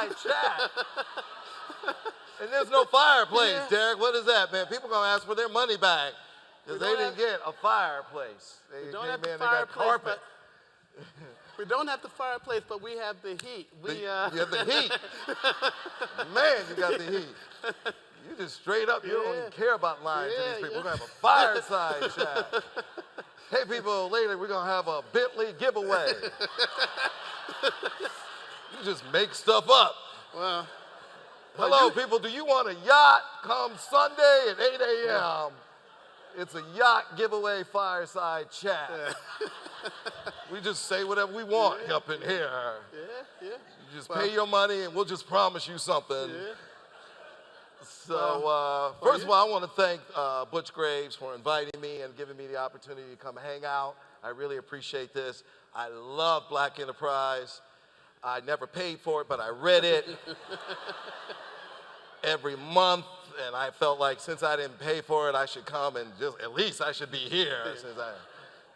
fireside chat. And there's no fireplace, Derek. What is that, man? People gonna ask for their money back because they didn't get a fireplace. They don't came have the in, they got fireplace, carpet. We don't have the fireplace, but we have the heat. You have the heat. Man, you got the heat. You just straight up, you don't even care about lying to these people. We're gonna have a fireside chat. Hey people, later we're gonna have a Bentley giveaway. You just make stuff up. Well, hello people, do you want a yacht come Sunday at 8 a.m.? It's a yacht giveaway fireside chat. We just say whatever we want up in here. You just pay your money and we'll just promise you something. So first of all, I want to thank Butch Graves for inviting me and giving me the opportunity to come hang out. I really appreciate this. I love Black Enterprise. I never paid for it, but I read it every month, and I felt like since I didn't pay for it, I should come and just, at least I should be here.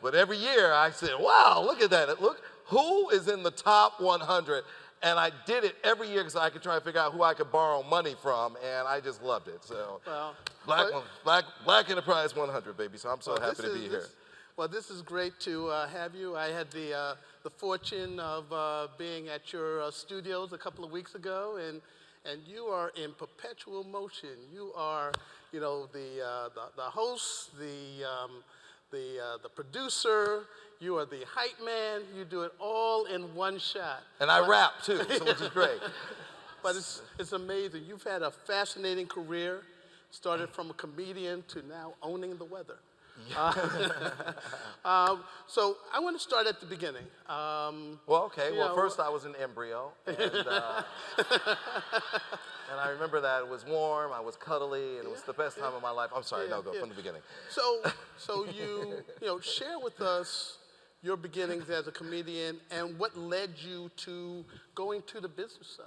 But every year I said, wow, look at that. Look, who is in the top 100? And I did it every year because I could try and figure out who I could borrow money from, and I just loved it. So Black Enterprise 100, baby. So I'm so happy to be here. Well, this is great to have you. I had the fortune of being at your studios a couple of weeks ago, and you are in perpetual motion. You are, you know, the host, the producer. You are the hype man. You do it all in one shot. And I rap too, so which is great. But it's amazing. You've had a fascinating career. Started from a comedian to now owning the weather. So I want to start at the beginning. First I was an embryo, and I remember that it was warm, I was cuddly, and it was the best time of my life. I'm sorry, go from the beginning. So you share with us your beginnings as a comedian and what led you to going to the business side.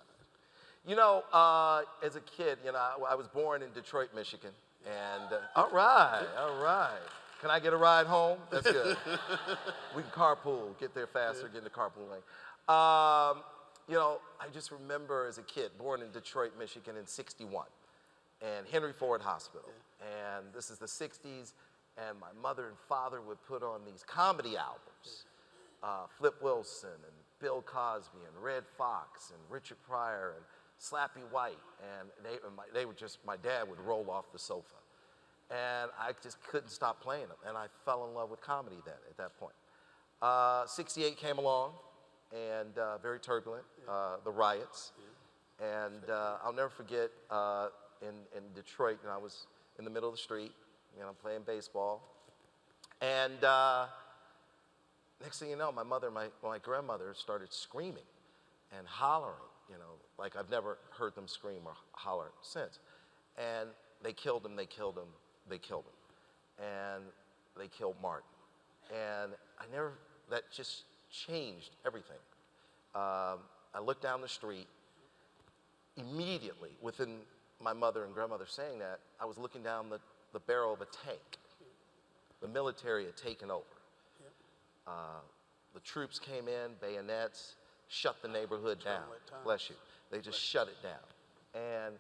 You know, as a kid, I was born in Detroit, Michigan, and all right. Can I get a ride home? That's good. We can carpool, get there faster, get in the carpool lane. I just remember as a kid, born in Detroit, Michigan in '61, and Henry Ford Hospital. And this is the '60s, and my mother and father would put on these comedy albums. Flip Wilson and Bill Cosby and Red Fox and Richard Pryor and Slappy White. And my dad would roll off the sofa. And I just couldn't stop playing them. And I fell in love with comedy then, at that point. '68 came along, and very turbulent, the riots. And I'll never forget in Detroit, and I was in the middle of the street, playing baseball. And next thing you know, my mother, my grandmother started screaming and hollering, like I've never heard them scream or holler since. And they killed him, they killed him. They killed him, and they killed Martin. And that just changed everything. I looked down the street, immediately, within my mother and grandmother saying that, I was looking down the barrel of a tank. The military had taken over. The troops came in, bayonets, shut the neighborhood down. Bless you. They just shut it down. And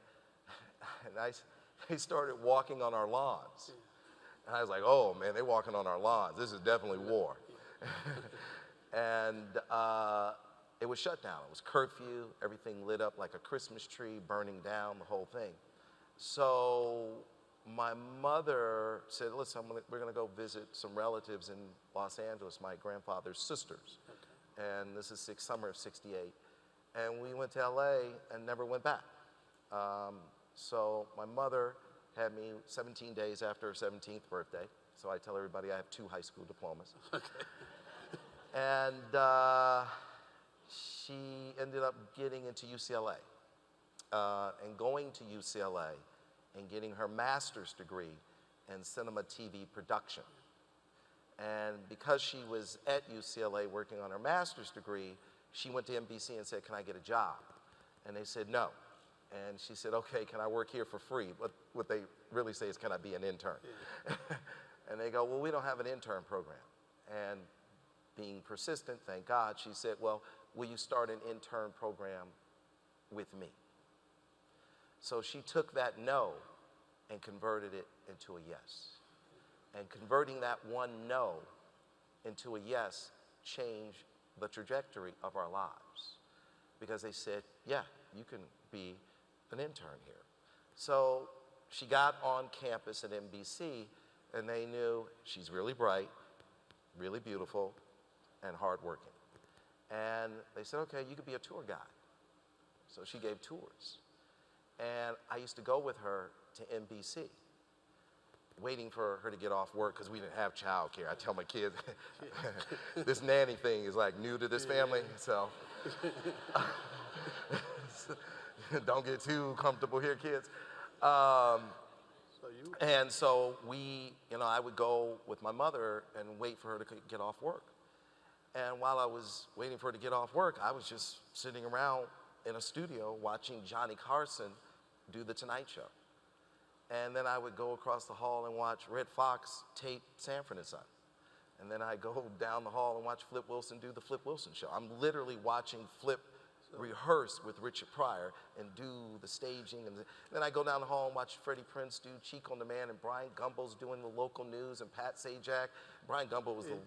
they started walking on our lawns. And I was like, oh man, they're walking on our lawns. This is definitely war. And it was shut down. It was curfew, everything lit up like a Christmas tree, burning down, the whole thing. So my mother said, listen, we're gonna go visit some relatives in Los Angeles, my grandfather's sisters. And this is summer of '68. And we went to LA and never went back. So my mother had me 17 days after her 17th birthday. So I tell everybody I have 2 high school diplomas. And she ended up getting into UCLA and going to UCLA and getting her master's degree in cinema TV production. And because she was at UCLA working on her master's degree, she went to NBC and said, can I get a job? And they said no. And she said, okay, can I work here for free? What they really say is, can I be an intern? And they go, well, we don't have an intern program. And being persistent, thank God, she said, well, will you start an intern program with me. So she took that no and converted it into a yes. And converting that one no into a yes changed the trajectory of our lives. Because they said, yeah, you can be an intern here. So she got on campus at NBC, and they knew she's really bright, really beautiful, and hardworking. And they said, okay, you could be a tour guide. So she gave tours. And I used to go with her to NBC, waiting for her to get off work because we didn't have childcare. I tell my kids, this nanny thing is like new to this family, so don't get too comfortable here, kids. And so I would go with my mother and wait for her to get off work. And while I was waiting for her to get off work, I was just sitting around in a studio watching Johnny Carson do The Tonight Show. And then I would go across the hall and watch Red Fox tape Sanford and Son. And then I'd go down the hall and watch Flip Wilson do the Flip Wilson Show. I'm literally watching Flip rehearse with Richard Pryor and do the staging. And then I go down the hall and watch Freddie Prinze do Cheek on Demand, and Brian Gumbel's doing the local news, and Pat Sajak. Brian Gumbel was the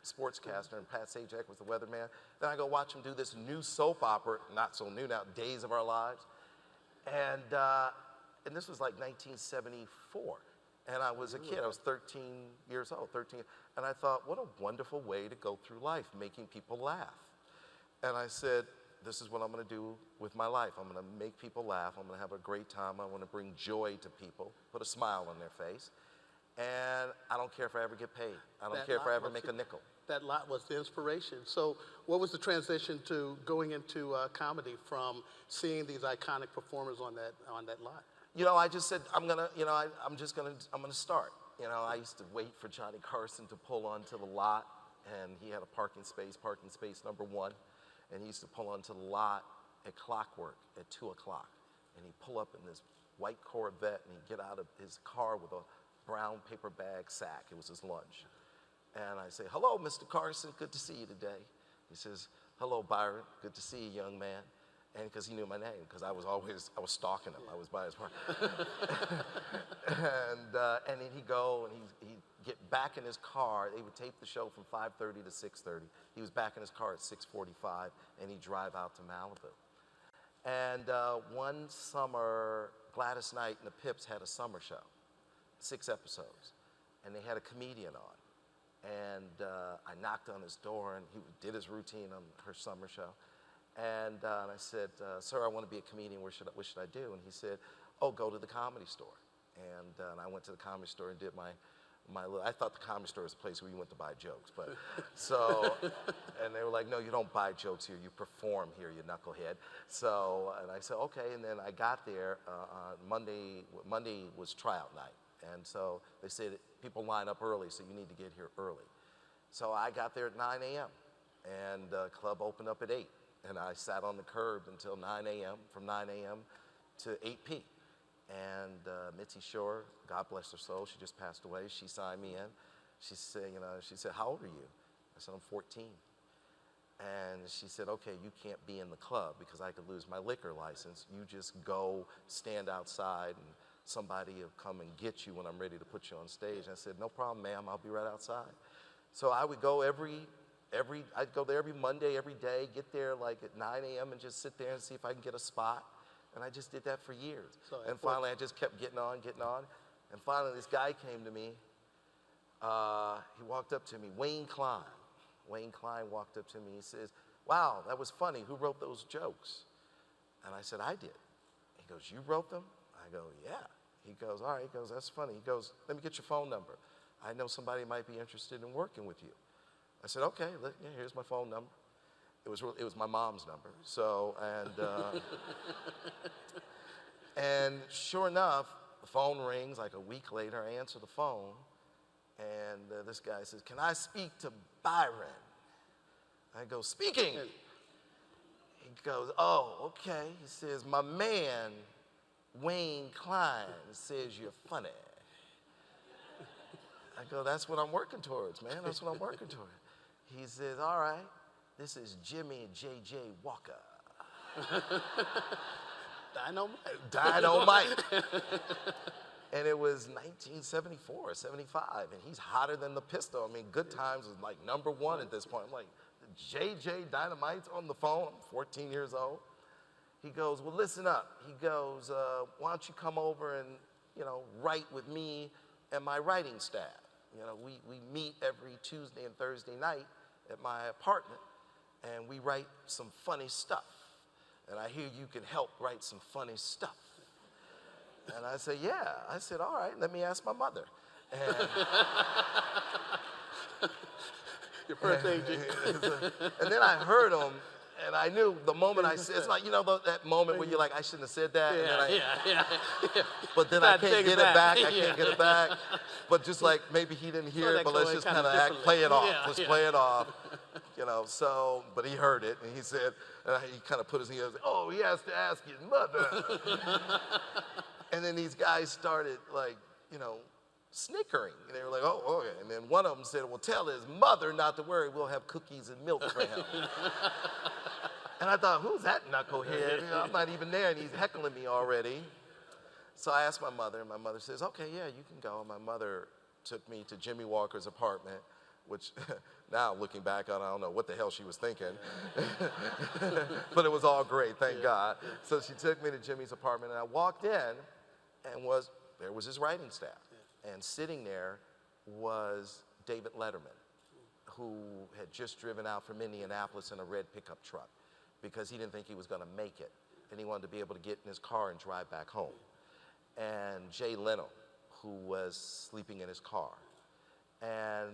sportscaster, and Pat Sajak was the weatherman. Then I go watch him do this new soap opera, not so new now, Days of Our Lives. And this was like 1974. And I was a kid, I was 13 years old, 13. And I thought, what a wonderful way to go through life, making people laugh. And I said, this is what I'm gonna do with my life. I'm gonna make people laugh. I'm gonna have a great time. I wanna bring joy to people, put a smile on their face. And I don't care if I ever get paid. I don't care if I ever make a nickel. That lot was the inspiration. So what was the transition to going into comedy from seeing these iconic performers on that lot? I just said, I'm gonna start. I used to wait for Johnny Carson to pull onto the lot, and he had a parking space number 1. And he used to pull onto the lot at clockwork at 2 o'clock. And he'd pull up in this white Corvette, and he'd get out of his car with a brown paper bag sack. It was his lunch. And I say, hello, Mr. Carson, good to see you today. He says, hello, Byron, good to see you, young man. And because he knew my name, because I was stalking him. I was by his park. and then he'd go, and he'd get back in his car. They would tape the show from 5:30 to 6:30. He was back in his car at 6:45, and he'd drive out to Malibu. And one summer, Gladys Knight and the Pips had a summer show, 6 episodes, and they had a comedian on. And I knocked on his door, and he did his routine on her summer show. And I said, sir, I want to be a comedian. What should I do? And he said, oh, go to the Comedy Store. And I went to the Comedy Store and did my little, I thought the Comedy Store was a place where you went to buy jokes. But so, and they were like, no, you don't buy jokes here. You perform here, you knucklehead. So, and I said, okay. And then I got there Monday was tryout night. And so they said, people line up early, so you need to get here early. So I got there at 9 a.m. and the club opened up at 8. And I sat on the curb until 9 a.m., from 9 a.m. to 8 p. And Mitzi Shore, God bless her soul, she just passed away. She signed me in. She said, how old are you? I said, I'm 14. And she said, okay, you can't be in the club because I could lose my liquor license. You just go stand outside and somebody will come and get you when I'm ready to put you on stage. I said, no problem, ma'am, I'll be right outside. So I would go I'd go there every Monday, every day, get there like at 9 a.m. and just sit there and see if I can get a spot. And I just did that for years. And finally, I just kept getting on. And finally, this guy came to me. He walked up to me, Wayne Klein. Wayne Klein walked up to me. He says, wow, that was funny. Who wrote those jokes? And I said, I did. He goes, you wrote them? I go, yeah. He goes, all right. He goes, that's funny. He goes, let me get your phone number. I know somebody might be interested in working with you. I said, okay, here's my phone number. It was my mom's number. So, and sure enough, the phone rings like a week later. I answer the phone, and this guy says, can I speak to Byron? I go, speaking. He goes, oh, okay. He says, my man, Wayne Klein, says you're funny. I go, that's what I'm working towards, man. That's what I'm working towards. He says, all right, this is Jimmy J.J. Walker. Dynamite. Dynamite. And it was 1974 or 75, and he's hotter than the pistol. I mean, Good Times was like #1 at this point. I'm like, JJ Dynamite's on the phone. I'm 14 years old. He goes, well, listen up. He goes, why don't you come over and, write with me and my writing staff. We meet every Tuesday and Thursday night at my apartment, and we write some funny stuff. And I hear you can help write some funny stuff. And I said, yeah. I said, all right, let me ask my mother. And your first agent. And then I heard him, and I knew the moment I said, it's like, that moment where you're like, I shouldn't have said that. Yeah. But then I can't get it back. I can't get it back. But just like maybe he didn't hear it, but let's just kind of play it off. Let's play it off. So, but he heard it, and he said, he kind of put his hand, oh, he has to ask his mother. And then these guys started snickering. And they were like, oh, okay. And then one of them said, well, tell his mother not to worry, we'll have cookies and milk for him. And I thought, who's that knucklehead? I'm not even there, and he's heckling me already. So I asked my mother, and my mother says, okay, yeah, you can go. And my mother took me to Jimmy Walker's apartment, which now looking back on, I don't know what the hell she was thinking. But it was all great, thank God. So she took me to Jimmy's apartment, and I walked in, and there was his writing staff. And sitting there was David Letterman, who had just driven out from Indianapolis in a red pickup truck because he didn't think he was going to make it. And he wanted to be able to get in his car and drive back home. And Jay Leno, who was sleeping in his car. And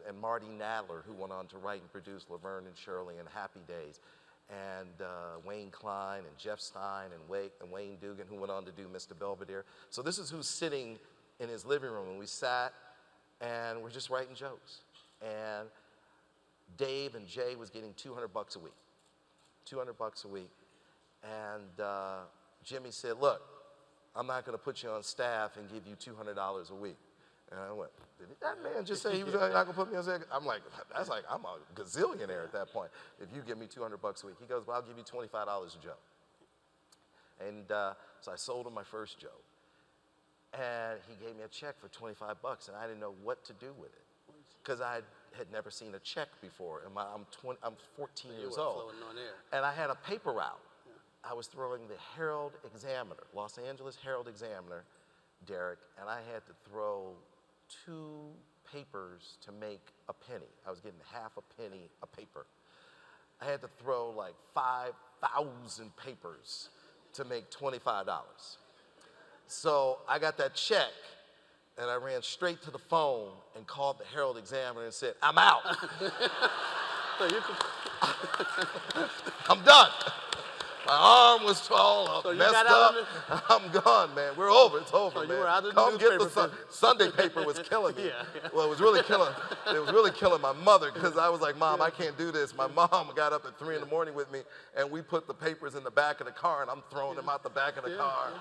and Marty Nadler, who went on to write and produce Laverne and Shirley and Happy Days. And Wayne Klein and Jeff Stein and Wayne Dugan, who went on to do Mr. Belvedere. So this is who's sitting in his living room, and we sat, and we're just writing jokes. And Dave and Jay was getting $200 a week, $200 a week. And Jimmy said, look, I'm not going to put you on staff and give you $200 a week. And I went, did that man just say he was not going to put me on staff? I'm like, I'm a gazillionaire at that point. If you give me $200 a week. He goes, well, I'll give you $25 a joke. And so I sold him my first joke. And he gave me a check for $25, and I didn't know what to do with it because I had never seen a check before. And I'm 14 years old. And I had a paper route. Yeah. I was throwing the Herald Examiner, Los Angeles Herald Examiner, Derek, and I had to throw 2 papers to make a penny. I was getting half a penny a paper. I had to throw like 5,000 papers to make $25. So I got that check, and I ran straight to the phone and called the Herald Examiner and said, I'm out. So I'm done. My arm was all messed up. I'm gone, man. We're over. It's over, man. You were out of the Come get the newspaper Sunday paper was killing me. Yeah. Well, it was really killing my mother because I was like, Mom, I can't do this. My mom got up at 3 in the morning with me, and we put the papers in the back of the car, and I'm throwing them out the back of the car.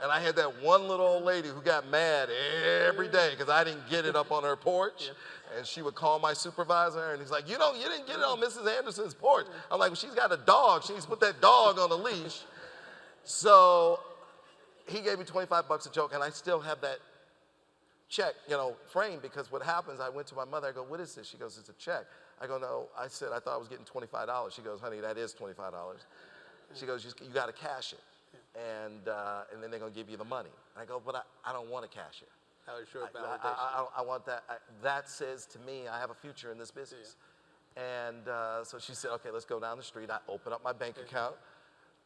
And I had that one little old lady who got mad every day because I didn't get it up on her porch. And she would call my supervisor, and he's like, you didn't get it on Mrs. Anderson's porch. I'm like, well, she's got a dog. She needs to put that dog on a leash. So he gave me $25 a joke, and I still have that check, framed, because what happens, I went to my mother, I go, what is this? She goes, it's a check. I go, no. I said, I thought I was getting $25. She goes, honey, that is $25. She goes, you got to cash it. And then they're going to give you the money. I go, but I don't want to cash it. How is your validation? I want that. That says to me, I have a future in this business. Yeah. And so she said, okay, let's go down the street. I open up my bank account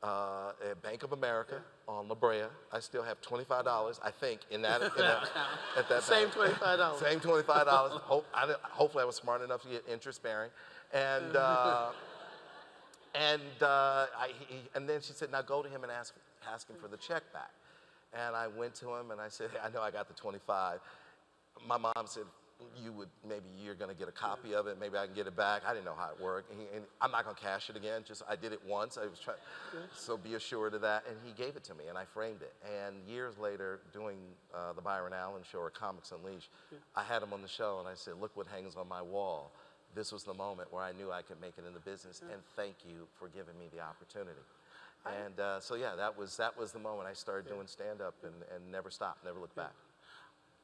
at Bank of America on La Brea. I still have $25, I think, at that Same bank. $25. Same $25. Hopefully I was smart enough to get interest bearing. And and then she said, now go to him and ask him for the check back. And I went to him and I said, hey, I know I got the 25. My mom said, you're gonna get a copy of it, maybe I can get it back. I didn't know how it worked. And I'm not gonna cash it again, I did it once. I was trying, so be assured of that. And he gave it to me and I framed it. And years later, doing the Byron Allen show or Comics Unleashed, I had him on the show and I said, look what hangs on my wall. this was the moment where I knew I could make it in the business, and thank you for giving me the opportunity. And so yeah, that was the moment I started doing stand-up and never stopped, never looked back.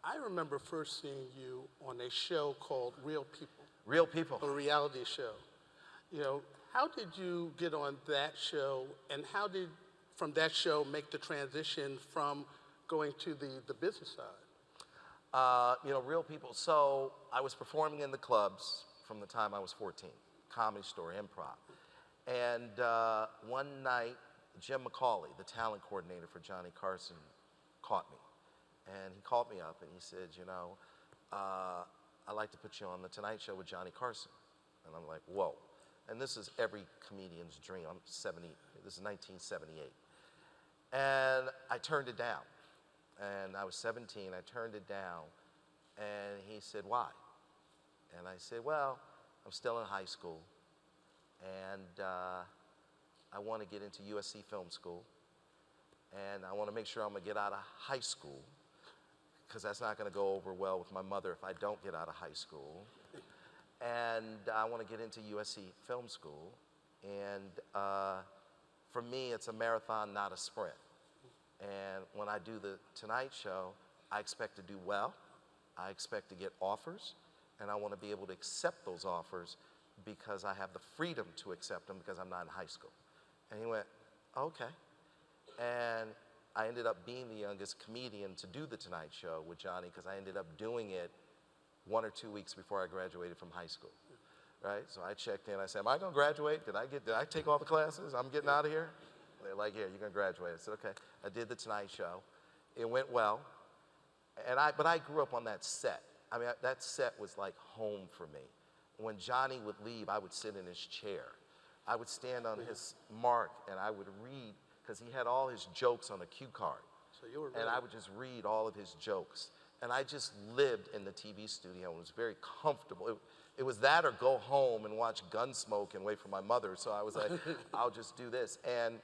I remember first seeing you on a show called Real People. Real People. A reality show. You know, how did you get on that show, and how did, from that show, make the transition from going to the business side? You know, Real People. So I was performing in the clubs from the time I was 14, Comedy Store, improv. And one night, Jim McCauley, the talent coordinator for Johnny Carson, caught me. And he called me up and he said, you know, I'd like to put you on The Tonight Show with Johnny Carson. And I'm like, whoa. And this is every comedian's dream. This is 1978. And I turned it down. And I was 17, I turned it down. And he said, why? And I said, well, I'm still in high school. And I want to get into USC Film School. And I want to make sure I'm going to get out of high school, because that's not going to go over well with my mother if I don't get out of high school. And I want to get into USC Film School. And for me, it's a marathon, not a sprint. And when I do The Tonight Show, I expect to do well. I expect to get offers. And I want to be able to accept those offers because I have the freedom to accept them because I'm not in high school. And he went, okay. And I ended up being the youngest comedian to do The Tonight Show with Johnny, because I ended up doing it 1 or 2 weeks before I graduated from high school, right? So I checked in, I said, am I gonna graduate? Did I take all the classes? I'm getting out of here? They're like, yeah, you're gonna graduate. I said, okay. I did The Tonight Show. It went well. But I grew up on that set. I mean, that set was like home for me. When Johnny would leave, I would sit in his chair. I would stand on his mark and I would read, because he had all his jokes on a cue card. So you were really... And I would just read all of his jokes. And I just lived in the TV studio and was very comfortable. It was that or go home and watch Gunsmoke and wait for my mother. So I was like, I'll just do this. And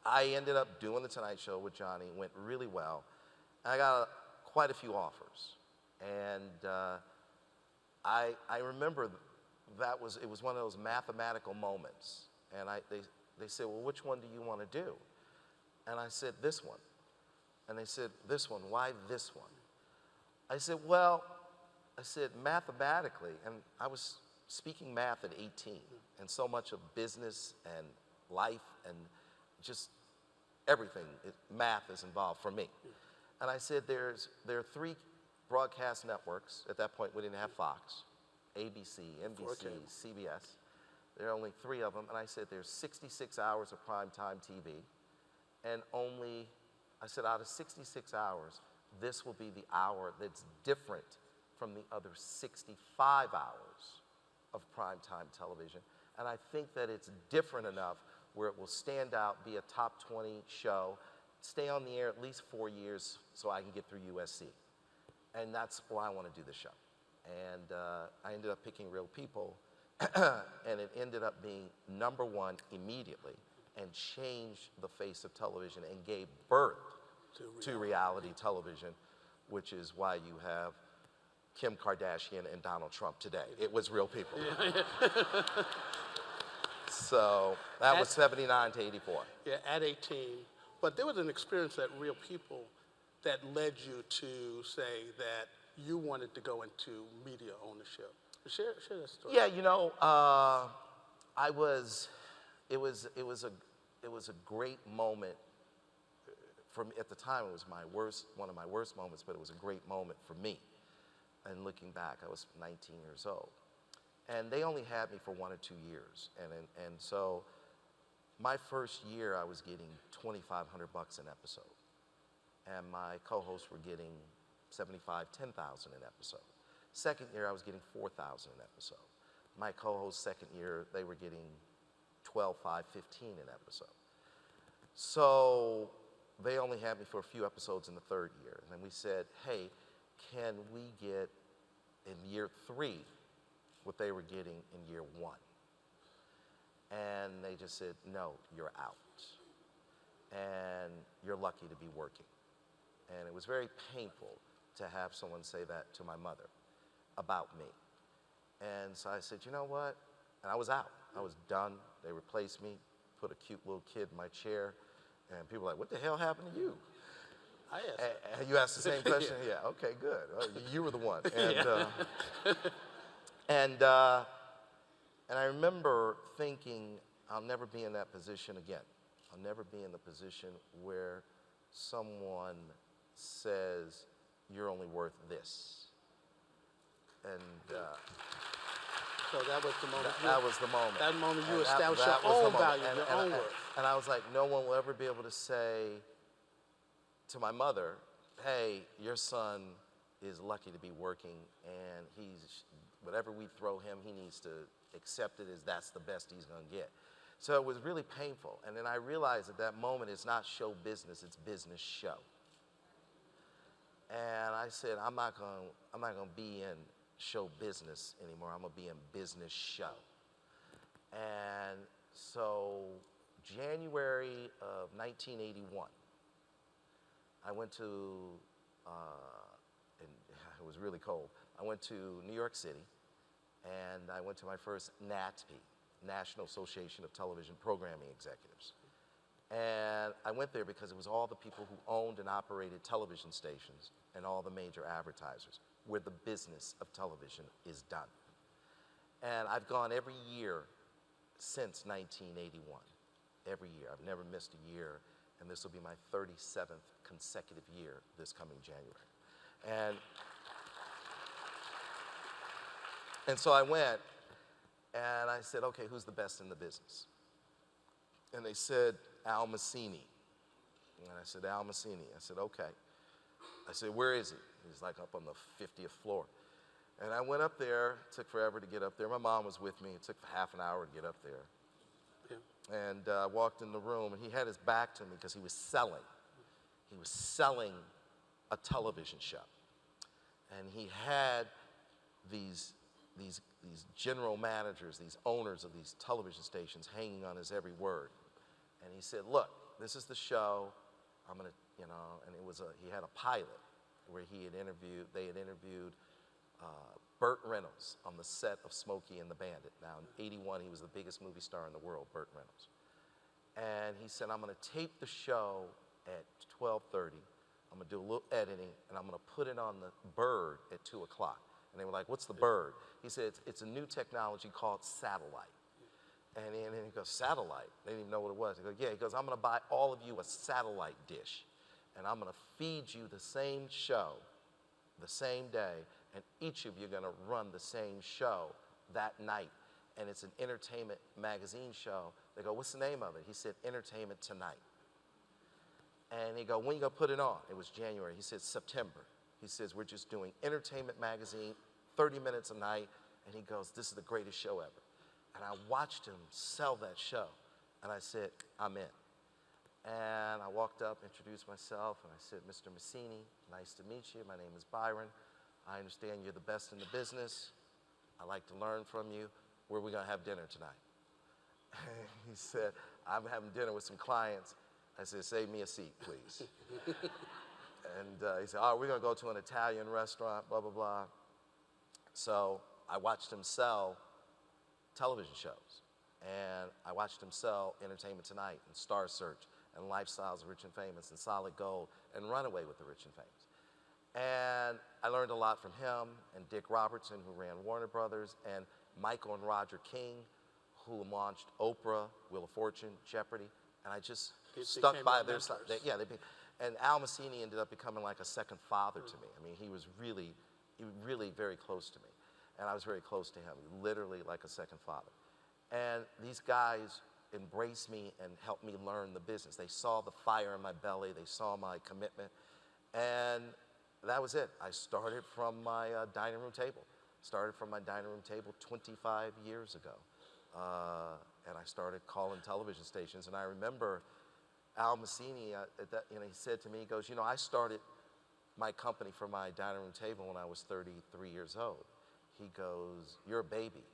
I ended up doing The Tonight Show with Johnny. It went really well. And I got quite a few offers. And I remember it was one of those mathematical moments. And they said, well, which one do you want to do? And I said, this one. And they said, this one, why this one? I said, well, mathematically, and I was speaking math at 18, and so much of business and life and just everything, math is involved for me. And I said, there are 3 broadcast networks. At that point, we didn't have Fox, ABC, NBC, CBS. There are only 3 of them. And I said, there's 66 hours of primetime TV. And I said, out of 66 hours, this will be the hour that's different from the other 65 hours of primetime television. And I think that it's different enough where it will stand out, be a top 20 show, stay on the air at least 4 years so I can get through USC. And that's why I want to do the show. And I ended up picking Real People, and it ended up being #1 immediately and changed the face of television and gave birth to reality television, which is why you have Kim Kardashian and Donald Trump today. It was Real People. So that was 79 to 84. Yeah, at 18. But there was an experience at Real People that led you to say that you wanted to go into media ownership. Share that story. Yeah, you know, it was a great moment for me. At the time, it was one of my worst moments, but it was a great moment for me. And looking back, I was 19 years old. And they only had me for 1 or 2 years. And so my first year, I was getting $2,500 an episode. And my co-hosts were getting $75,000, $10,000 an episode. Second year, I was getting $4,000 an episode. My co-hosts second year, they were getting $12,500, $15,000 an episode. So they only had me for a few episodes in the third year. And then we said, hey, can we get in year 3 what they were getting in year 1? And they just said, no, you're out. And you're lucky to be working. And it was very painful to have someone say that to my mother about me. And so I said, you know what? And I was out. I was done. They replaced me, put a cute little kid in my chair, and people were like, what the hell happened to you? I asked. You asked the same question? Yeah, okay, good. Well, you were the one. And, and I remember thinking, I'll never be in that position again. I'll never be in the position where someone says, you're only worth this. And so that was the moment. That was the moment. That moment you And established that your was the own moment. value, your own worth. And I was like, no one will ever be able to say to my mother, hey, your son is lucky to be working, and whatever we throw him, he needs to accept it as that's the best he's gonna get. So it was really painful. And then I realized at that moment, it's not show business, it's business show. And I said, I'm not gonna be in show business anymore, I'm gonna be in business show. And so January of 1981, I went to, and it was really cold, I went to New York City, and I went to my first NATP, National Association of Television Programming Executives. And I went there because it was all the people who owned and operated television stations and all the major advertisers, where the business of television is done. And I've gone every year since 1981, every year. I've never missed a year, and this will be my 37th consecutive year this coming January. And so I went, and I said, okay, who's the best in the business? And they said, Al Massini. And I said, Al Massini. I said, okay. I said, where is he? He's like up on the 50th floor. And I went up there, it took forever to get up there. My mom was with me, it took half an hour to get up there. Yeah. And I walked in the room, and he had his back to me because he was selling. He was selling a television show. And he had these general managers, these owners of these television stations hanging on his every word. And he said, look, this is the show, I'm gonna, you know, and he had a pilot where they had interviewed Burt Reynolds on the set of Smokey and the Bandit. Now in '81, he was the biggest movie star in the world, Burt Reynolds. And he said, I'm gonna tape the show at 12:30, I'm gonna do a little editing, and I'm gonna put it on the Bird at 2 o'clock. And they were like, what's the Bird? He said, it's a new technology called satellite. And then he goes, satellite? They didn't even know what it was. He goes, yeah, he goes, I'm gonna buy all of you a satellite dish, and I'm gonna feed you the same show, the same day, and each of you are gonna run the same show that night. And it's an entertainment magazine show. They go, what's the name of it? He said, Entertainment Tonight. And he go, when you gonna put it on? It was January. He said, September. He says, we're just doing entertainment magazine, 30 minutes a night. And he goes, this is the greatest show ever. And I watched him sell that show. And I said, I'm in. And I walked up, introduced myself, and I said, Mr. Massini, nice to meet you. My name is Byron. I understand you're the best in the business. I'd like to learn from you. Where are we gonna have dinner tonight? And he said, I'm having dinner with some clients. I said, save me a seat, please. And he said, oh, we're gonna go to an Italian restaurant, blah, blah, blah. So I watched him sell television shows. And I watched him sell Entertainment Tonight and Star Search and Lifestyles of Rich and Famous and Solid Gold and Runaway with the Rich and Famous. And I learned a lot from him and Dick Robertson, who ran Warner Brothers, and Michael and Roger King, who launched Oprah, Wheel of Fortune, Jeopardy. And I just stuck by their side. And Al Massini ended up becoming like a second father to me. I mean, he was really very close to me. And I was very close to him, literally like a second father. And these guys embraced me and helped me learn the business. They saw the fire in my belly, they saw my commitment, and that was it. I started from my dining room table. Started from my dining room table 25 years ago. And I started calling television stations. And I remember Al Massini, he said to me, he goes, you know, I started my company from my dining room table when I was 33 years old. He goes, you're a baby.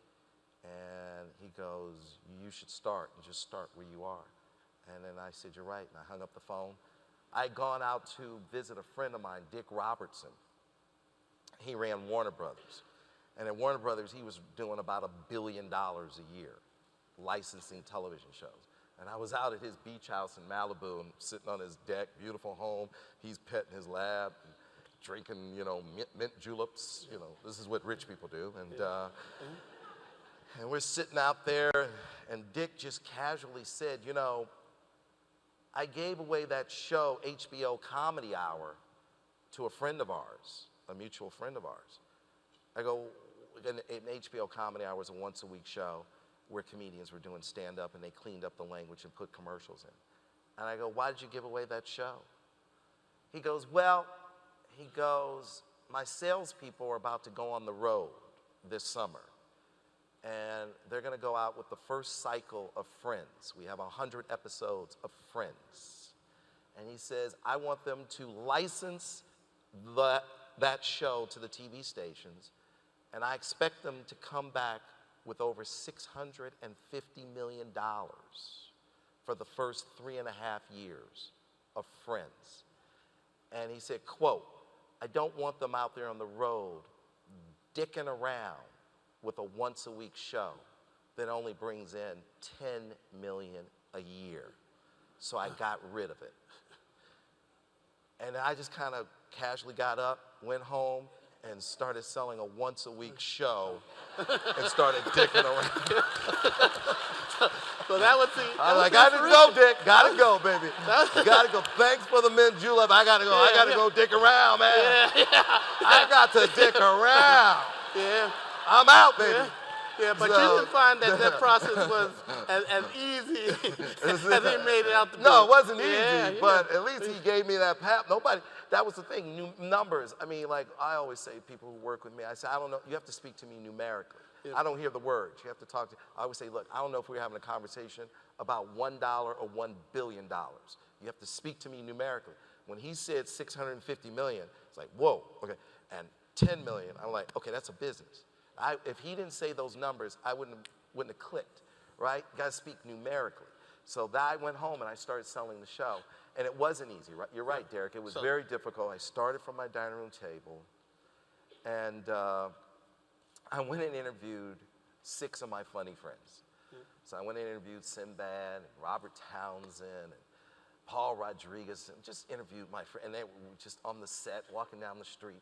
And he goes, you should start, and just start where you are. And then I said, you're right, and I hung up the phone. I'd gone out to visit a friend of mine, Dick Robertson. He ran Warner Brothers. And at Warner Brothers, he was doing about $1 billion a year, licensing television shows. And I was out at his beach house in Malibu and sitting on his deck, beautiful home. He's petting his lab, and drinking, mint juleps. This is what rich people do. And we're sitting out there, and Dick just casually said, I gave away that show, HBO Comedy Hour, to a friend of ours, a mutual friend of ours. I go, an HBO Comedy Hour was a once-a-week show where comedians were doing stand-up, and they cleaned up the language and put commercials in. And I go, why did you give away that show? He goes, my salespeople are about to go on the road this summer, and they're gonna go out with the first cycle of Friends. We have 100 episodes of Friends. And he says, I want them to license that show to the TV stations, and I expect them to come back with over $650 million for the first 3.5 years of Friends. And he said, quote, I don't want them out there on the road dicking around with a once-a-week show that only brings in $10 million a year. So I got rid of it. And I just kind of casually got up, went home, and started selling a once-a-week show and started dicking around. So that was the. I was like, gotta go, Dick. Gotta go, baby. Gotta go. Thanks for the mint julep. I gotta go. I gotta go dick around, man. I got to dick around. Yeah. I'm out, baby. Yeah, but you didn't find that process was as easy as he made it out the door. No, it wasn't easy, but at least he gave me that pap. That was the thing, numbers. I mean, like I always say, people who work with me, I say, I don't know, you have to speak to me numerically. Yeah. I don't hear the words. You have to talk to, I always say, look, I don't know if we're having a conversation about $1 or $1 billion. You have to speak to me numerically. When he said 650 million, it's like, whoa, okay. And 10 million, I'm like, okay, that's a business. If he didn't say those numbers, I wouldn't have clicked, right? You gotta speak numerically. So I went home and I started selling the show. And it wasn't easy, right? You're right, Derek. It was very difficult. I started from my dining room table, and I went and interviewed 6 of my funny friends. So I went and interviewed Sinbad, and Robert Townsend, and Paul Rodriguez, and just interviewed my friends. And they were just on the set, walking down the street.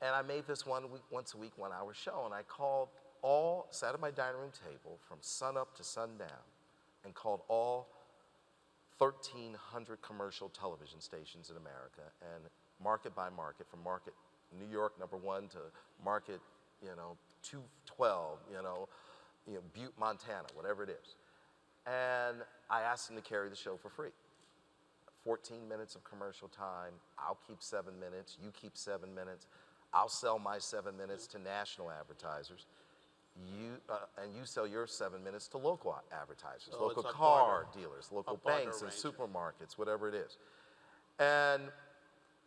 And I made this once a week, 1-hour show. And I sat at my dining room table from sunup to sundown, and called all 1,300 commercial television stations in America, and market by market, from market New York #1 to market, 212, Butte, Montana, whatever it is. And I asked them to carry the show for free. 14 minutes of commercial time. I'll keep 7 minutes. You keep 7 minutes. I'll sell my 7 minutes to national advertisers. You sell your 7 minutes to local advertisers, local car dealers, local banks and supermarkets, whatever it is. And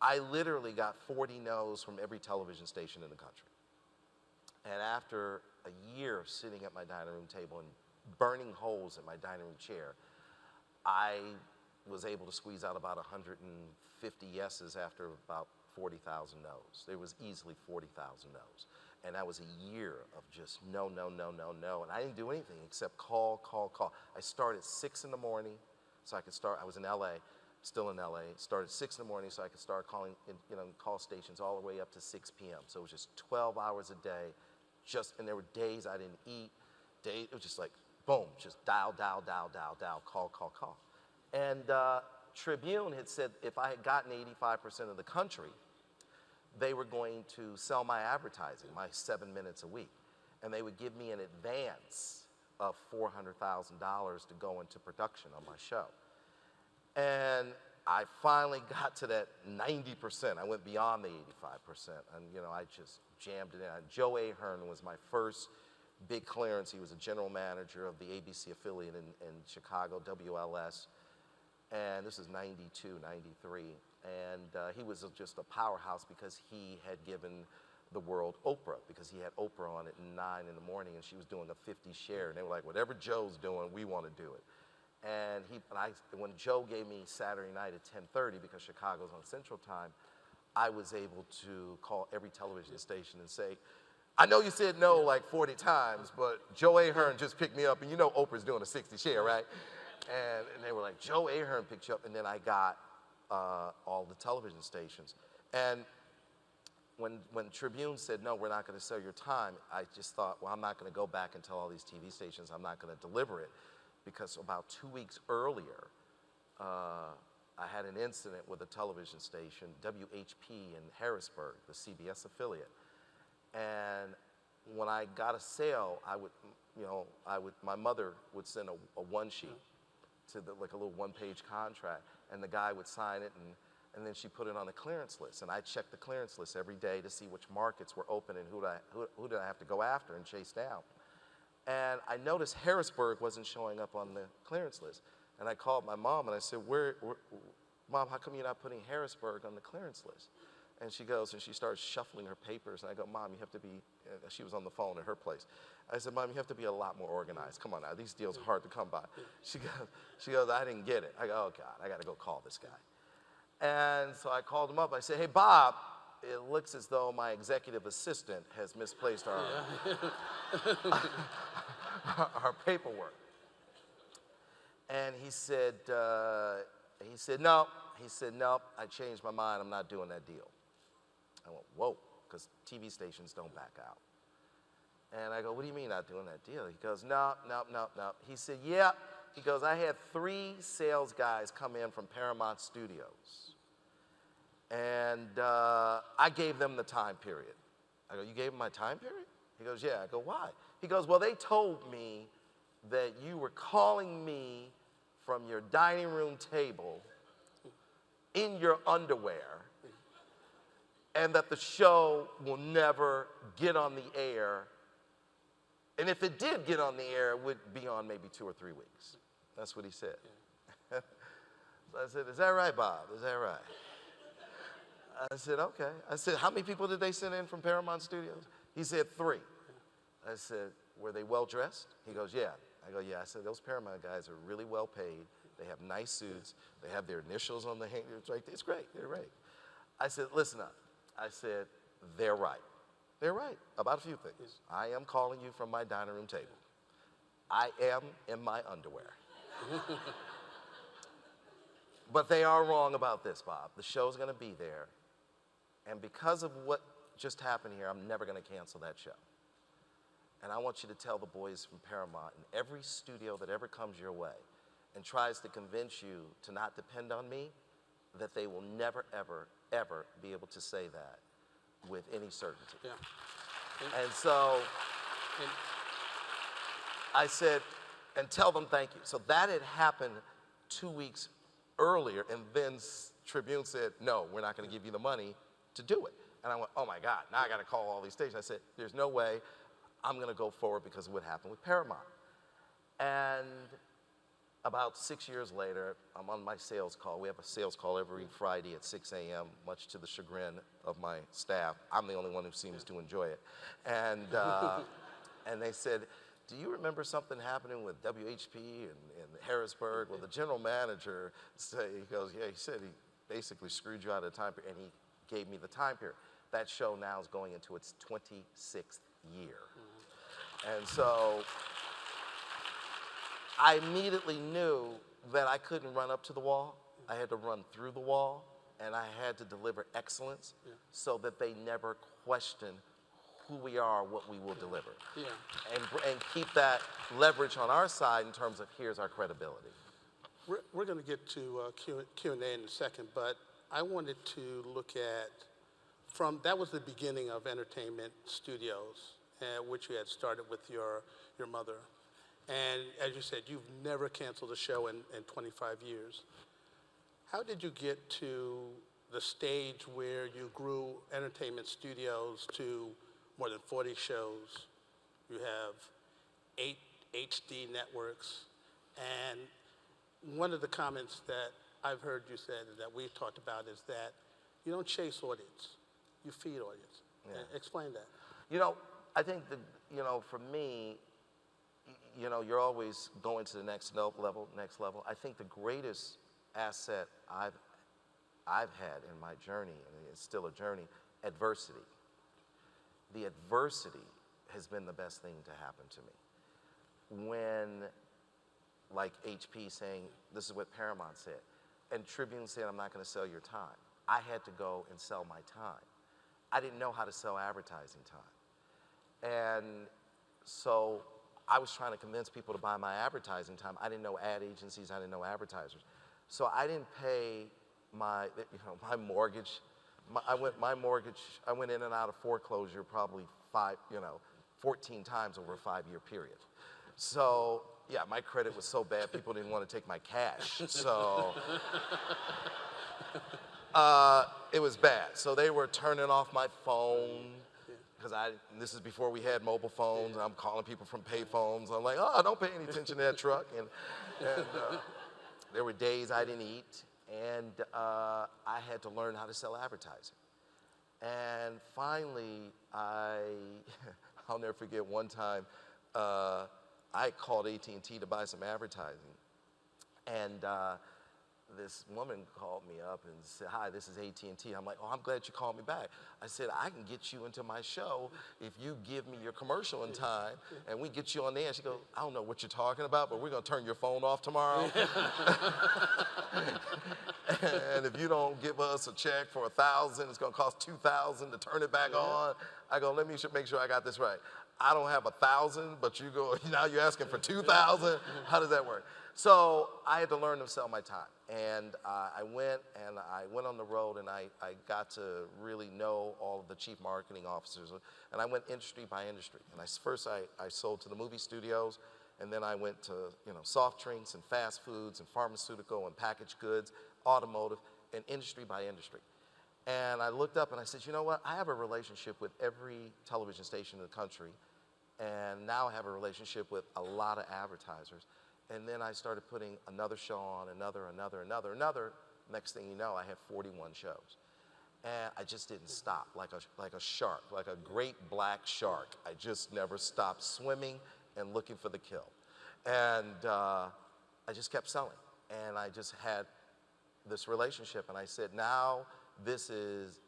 I literally got 40 no's from every television station in the country. And after a year of sitting at my dining room table and burning holes in my dining room chair, I was able to squeeze out about 150 yeses after about 40,000 no's. There was easily 40,000 no's. And that was a year of just no, no, no, no, no. And I didn't do anything except call, call, call. I started at 6 in the morning so I could start. I was in LA, still in LA. Started at 6 in the morning so I could start calling, call stations all the way up to 6 p.m. So it was just 12 hours a day. And there were days I didn't eat. It was just like, boom, just dial, dial, dial, dial, dial, call, call, call. And Tribune had said if I had gotten 85% of the country, they were going to sell my advertising, my 7 minutes a week. And they would give me an advance of $400,000 to go into production on my show. And I finally got to that 90%. I went beyond the 85%. And I just jammed it in. Joe Ahern was my first big clearance. He was a general manager of the ABC affiliate in Chicago, WLS. And this is 92, 93. And he was just a powerhouse because he had given the world Oprah, because he had Oprah on at 9 in the morning and she was doing a 50 share. And they were like, whatever Joe's doing, we want to do it. And when Joe gave me Saturday night at 10:30, because Chicago's on Central Time, I was able to call every television station and say, I know you said no like 40 times, but Joe Ahern just picked me up, and you know Oprah's doing a 60 share, right? And they were like, Joe Ahern picked you up, and then I got all the television stations. And when Tribune said, no, we're not going to sell your time, I just thought, well, I'm not going to go back and tell all these TV stations I'm not going to deliver it, because about 2 weeks earlier, I had an incident with a television station, WHP in Harrisburg, the CBS affiliate. And when I got a sale, my mother would send a one sheet to like a little one-page contract, and the guy would sign it, and then she put it on the clearance list. And I checked the clearance list every day to see which markets were open and who did I have to go after and chase down. And I noticed Harrisburg wasn't showing up on the clearance list. And I called my mom and I said, Mom, how come you're not putting Harrisburg on the clearance list? And she goes and she starts shuffling her papers. And I go, Mom, you have to be, she was on the phone at her place. I said, Mom, you have to be a lot more organized. Come on now, these deals are hard to come by. She goes, I didn't get it. I go, oh God, I got to go call this guy. And so I called him up. I said, hey, Bob, it looks as though my executive assistant has misplaced our paperwork. And he said, no. He said, no, I changed my mind. I'm not doing that deal. I went, whoa, because TV stations don't back out. And I go, what do you mean not doing that deal? He goes, no. He said, yeah. He goes, I had 3 sales guys come in from Paramount Studios. And I gave them the time period. I go, you gave them my time period? He goes, yeah. I go, why? He goes, well, they told me that you were calling me from your dining room table in your underwear, and that the show will never get on the air. And if it did get on the air, it would be on maybe 2 or 3 weeks. That's what he said. So I said, is that right, Bob? Is that right? I said, okay. I said, how many people did they send in from Paramount Studios? He said 3. I said, were they well-dressed? He goes, yeah. I go, yeah. I said, those Paramount guys are really well paid. They have nice suits. They have their initials on the hangers. It's great. They're right. I said, listen up. I said, they're right. They're right about a few things. I am calling you from my dining room table. I am in my underwear. But they are wrong about this, Bob. The show's going to be there. And because of what just happened here, I'm never going to cancel that show. And I want you to tell the boys from Paramount and every studio that ever comes your way and tries to convince you to not depend on me, that they will never, ever, ever be able to say that with any certainty. Yeah. And so I said, and tell them thank you. So that had happened 2 weeks earlier, and then Tribune said, no, we're not going to give you the money to do it. And I went, oh my God, now I got to call all these stations. I said, there's no way I'm going to go forward because of what happened with Paramount. And about 6 years later, I'm on my sales call. We have a sales call every Friday at 6 a.m., much to the chagrin of my staff. I'm the only one who seems to enjoy it. And, and they said, do you remember something happening with WHP and Harrisburg? Well, the general manager said, he goes, yeah, he said he basically screwed you out of the time period, and he gave me the time period. That show now is going into its 26th year. Mm-hmm. And so I immediately knew that I couldn't run up to the wall. I had to run through the wall, and I had to deliver excellence so that they never question who we are, what we will deliver. Yeah. And keep that leverage on our side in terms of here's our credibility. We're going to get to Q&A in a second, but I wanted to look at, that was the beginning of entertainment studios, which you had started with your mother. And as you said, you've never canceled a show in 25 years. How did you get to the stage where you grew entertainment studios to more than 40 shows? You have 8 HD networks. And one of the comments that I've heard you say that we've talked about is that you don't chase audience, you feed audience. Yeah. Explain that. You know, I think that, you know, for me, you know, you're always going to the next level. I think the greatest asset I've had in my journey, and it's still a journey, adversity. the adversity has been the best thing to happen to me. When, like HP saying, this is what Paramount said, and Tribune said, I'm not going to sell your time. I had to go and sell my time. I didn't know how to sell advertising time. And so I was trying to convince people to buy my advertising time. I didn't know ad agencies, I didn't know advertisers. So I didn't pay my mortgage. I went in and out of foreclosure probably 14 times over a 5-year period. So yeah, my credit was so bad, people didn't want to take my cash. So it was bad. So they were turning off my phone, because this is before we had mobile phones, and I'm calling people from pay phones. I'm like, oh, don't pay any attention to that truck. And there were days I didn't eat, and I had to learn how to sell advertising. And finally, I'll never forget one time, I called AT&T to buy some advertising, and this woman called me up and said, hi, this is AT&T. I'm like, oh, I'm glad you called me back. I said, I can get you into my show if you give me your commercial in time, and we get you on there. She goes, I don't know what you're talking about, but we're going to turn your phone off tomorrow. And if you don't give us a check for $1,000, it's going to cost $2,000 to turn it back on. I go, let me make sure I got this right. I don't have 1,000, but you go, now you're asking for 2,000? How does that work? So I had to learn to sell my time. And I went on the road, and I got to really know all of the chief marketing officers. And I went industry by industry. And first I sold to the movie studios, and then I went to soft drinks and fast foods and pharmaceutical and packaged goods, automotive, and industry by industry. And I looked up and I said, you know what? I have a relationship with every television station in the country, and now I have a relationship with a lot of advertisers. And then I started putting another show on, another. Next thing you know, I had 41 shows. And I just didn't stop, like a shark, like a great black shark. I just never stopped swimming and looking for the kill. And I just kept selling. And I just had this relationship. And I said, now this is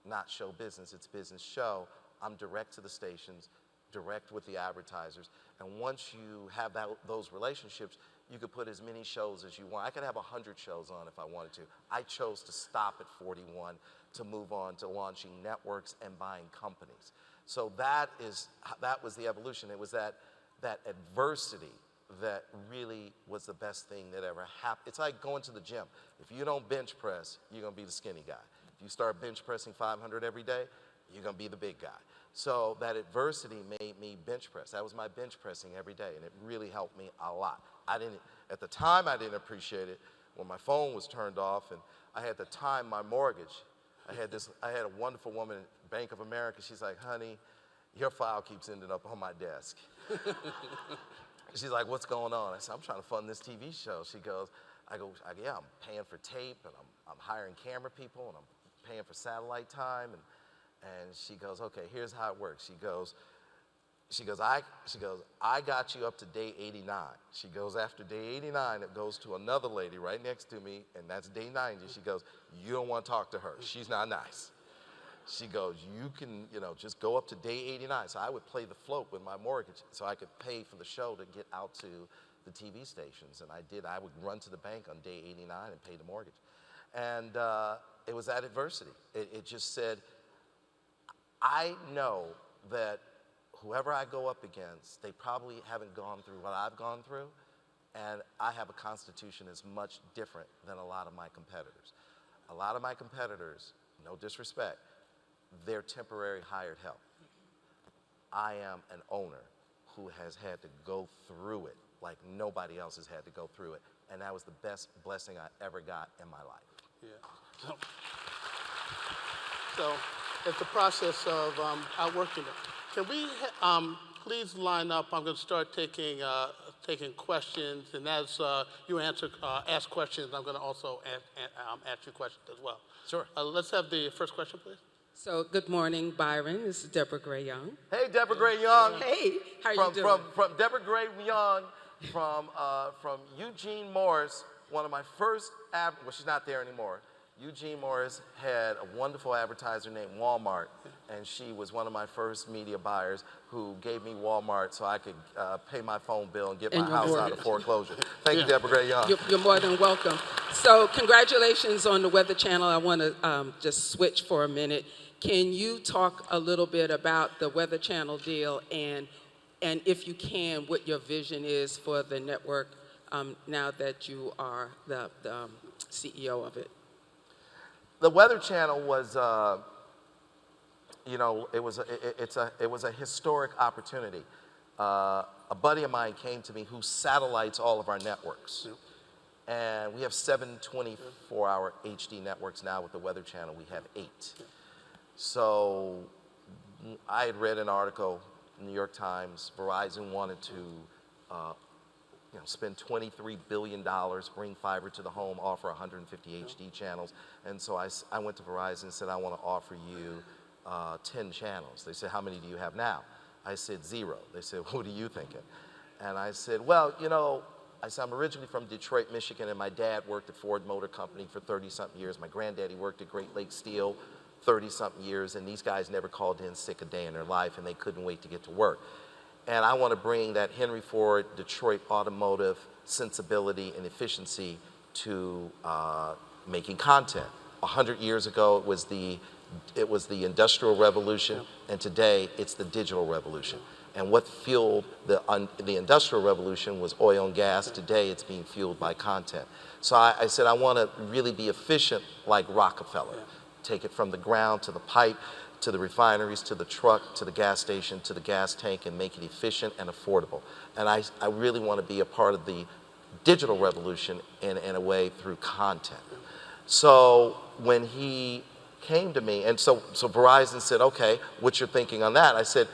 not show business, it's business show. I'm direct to the stations, direct with the advertisers. And once you have those relationships, you could put as many shows as you want. I could have 100 shows on if I wanted to. I chose to stop at 41 to move on to launching networks and buying companies. So that was the evolution. It was that adversity that really was the best thing that ever happened. It's like going to the gym. If you don't bench press, you're gonna be the skinny guy. If you start bench pressing 500 every day, you're gonna be the big guy. So that adversity made me bench press. That was my bench pressing every day, and it really helped me a lot. At the time, I didn't appreciate it when my phone was turned off, and I had to time my mortgage. I had a wonderful woman at Bank of America. She's like, honey, your file keeps ending up on my desk. She's like, what's going on? I said, I'm trying to fund this TV show. She goes, yeah, I'm paying for tape, and I'm hiring camera people, and I'm paying for satellite time, and she goes, okay, here's how it works. She goes, I got you up to day 89. She goes, after day 89, it goes to another lady right next to me, and that's day 90. She goes, you don't want to talk to her. She's not nice. She goes, you can, just go up to day 89. So I would play the float with my mortgage so I could pay for the show to get out to the TV stations. And I did. I would run to the bank on day 89 and pay the mortgage. And it was that adversity. It just said, I know that whoever I go up against, they probably haven't gone through what I've gone through, and I have a constitution that's much different than a lot of my competitors. A lot of my competitors, no disrespect, they're temporary hired help. I am an owner who has had to go through it like nobody else has had to go through it, and that was the best blessing I ever got in my life. Yeah. So it's the process of outworking it. Can we please line up? I'm going to start taking questions, and as you ask questions, I'm going to also ask you questions as well. Sure. Let's have the first question, please. So, good morning, Byron. This is Deborah Gray Young. Hey, Deborah Gray Young. Hey, how are you doing? From Deborah Gray Young, from Eugene Morris, one of my first, well, she's not there anymore. Eugene Morris had a wonderful advertiser named Walmart, and she was one of my first media buyers who gave me Walmart so I could pay my phone bill and get my house out of foreclosure. Thank you, Deborah Gray Young. You're more than welcome. So congratulations on the Weather Channel. I want to just switch for a minute. Can you talk a little bit about the Weather Channel deal and if you can, what your vision is for the network now that you are the CEO of it? The Weather Channel was, you know, it was a historic opportunity. A buddy of mine came to me who satellites all of our networks. And we have 7 24-hour HD networks now with the Weather Channel. We have 8. So I had read an article in the New York Times. Verizon wanted to spend $23 billion, bring fiber to the home, offer 150 HD channels. And so I went to Verizon and said, I want to offer you 10 channels. They said, how many do you have now? I said, 0. They said, what are you thinking? And I said, well, you know, I'm originally from Detroit, Michigan, and my dad worked at Ford Motor Company for 30-something years. My granddaddy worked at Great Lakes Steel 30-something years, and these guys never called in sick a day in their life, and they couldn't wait to get to work. And I want to bring that Henry Ford, Detroit automotive sensibility and efficiency to making content. 100 years ago, it was the Industrial Revolution, and today it's the digital revolution. And what fueled the Industrial Revolution was oil and gas. Today it's being fueled by content. So I said I want to really be efficient like Rockefeller. Take it from the ground to the pipe, to the refineries, to the truck, to the gas station, to the gas tank, and make it efficient and affordable. And I really want to be a part of the digital revolution in a way through content. So when he came to me, and so Verizon said, okay, what's your thinking on that? I said,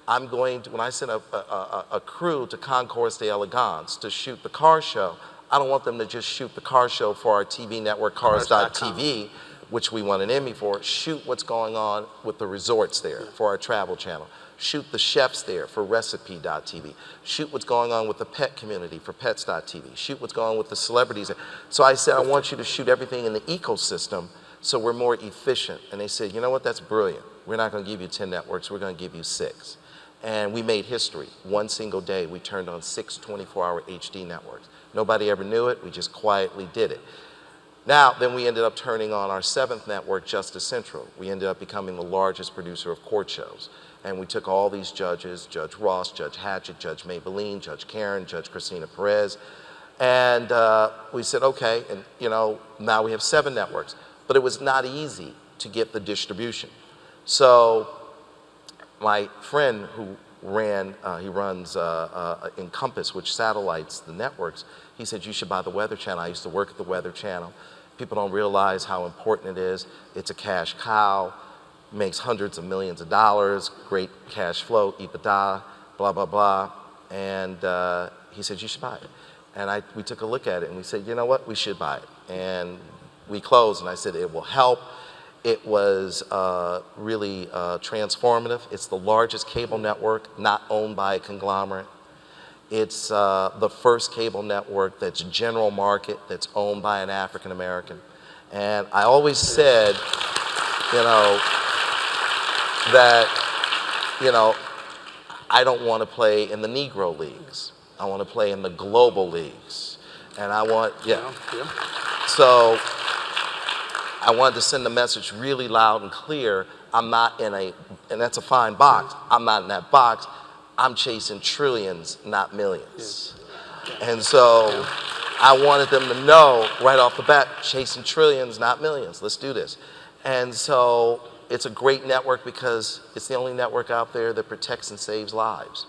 I'm going to, when I send a crew to Concours d'Elegance to shoot the car show, I don't want them to just shoot the car show for our TV network, Cars.tv, which we won an Emmy for. Shoot what's going on with the resorts there for our travel channel. Shoot the chefs there for Recipe.tv. Shoot what's going on with the pet community for Pets.tv. Shoot what's going on with the celebrities. So I said, I want you to shoot everything in the ecosystem so we're more efficient. And they said, you know what, that's brilliant. We're not going to give you 10 networks, we're going to give you 6. And we made history. One single day, we turned on 6 24-hour HD networks. Nobody ever knew it, we just quietly did it. Now, then we ended up turning on our 7th network, Justice Central. We ended up becoming the largest producer of court shows. And we took all these judges, Judge Ross, Judge Hatchett, Judge Maybelline, Judge Karen, Judge Christina Perez, and we said, okay, and you know, now we have 7 networks. But it was not easy to get the distribution. So my friend who runs Encompass, which satellites the networks, he said, you should buy the Weather Channel. I used to work at the Weather Channel. People don't realize how important it is. It's a cash cow, makes hundreds of millions of dollars, great cash flow, EBITDA, blah, blah, blah. And he said, you should buy it. And we took a look at it and we said, you know what, we should buy it. And we closed and I said, it will help. It was really transformative. It's the largest cable network not owned by a conglomerate. It's the first cable network that's general market, that's owned by an African American. And I always said, you know, that, you know, I don't want to play in the Negro leagues. I want to play in the global leagues. And I want, So I wanted to send the message really loud and clear. I'm not in and that's a fine box. I'm not in that box. I'm chasing trillions, not millions. And so I wanted them to know right off the bat, chasing trillions, not millions. Let's do this. And so it's a great network because it's the only network out there that protects and saves lives.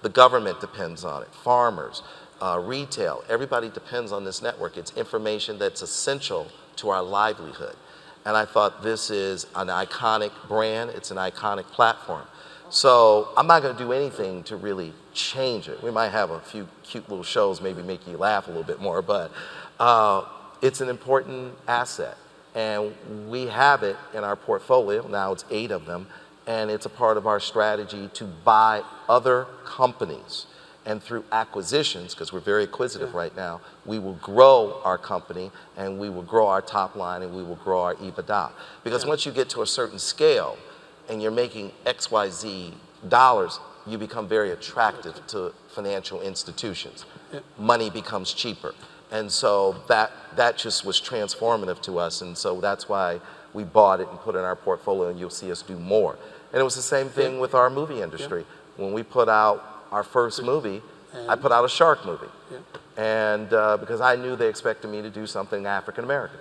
The government depends on it, farmers, retail, everybody depends on this network. It's information that's essential to our livelihood. And I thought this is an iconic brand, it's an iconic platform. So I'm not gonna do anything to really change it. We might have a few cute little shows, maybe make you laugh a little bit more, but it's an important asset. And we have it in our portfolio, now it's 8 of them, and it's a part of our strategy to buy other companies and through acquisitions, because we're very acquisitive right now, we will grow our company and we will grow our top line and we will grow our EBITDA. Because once you get to a certain scale and you're making XYZ dollars, you become very attractive to financial institutions. Money becomes cheaper. And so that just was transformative to us. And so that's why we bought it and put it in our portfolio, and you'll see us do more. And it was the same thing with our movie industry. When we put out our first movie, I put out a shark movie. And because I knew they expected me to do something African American.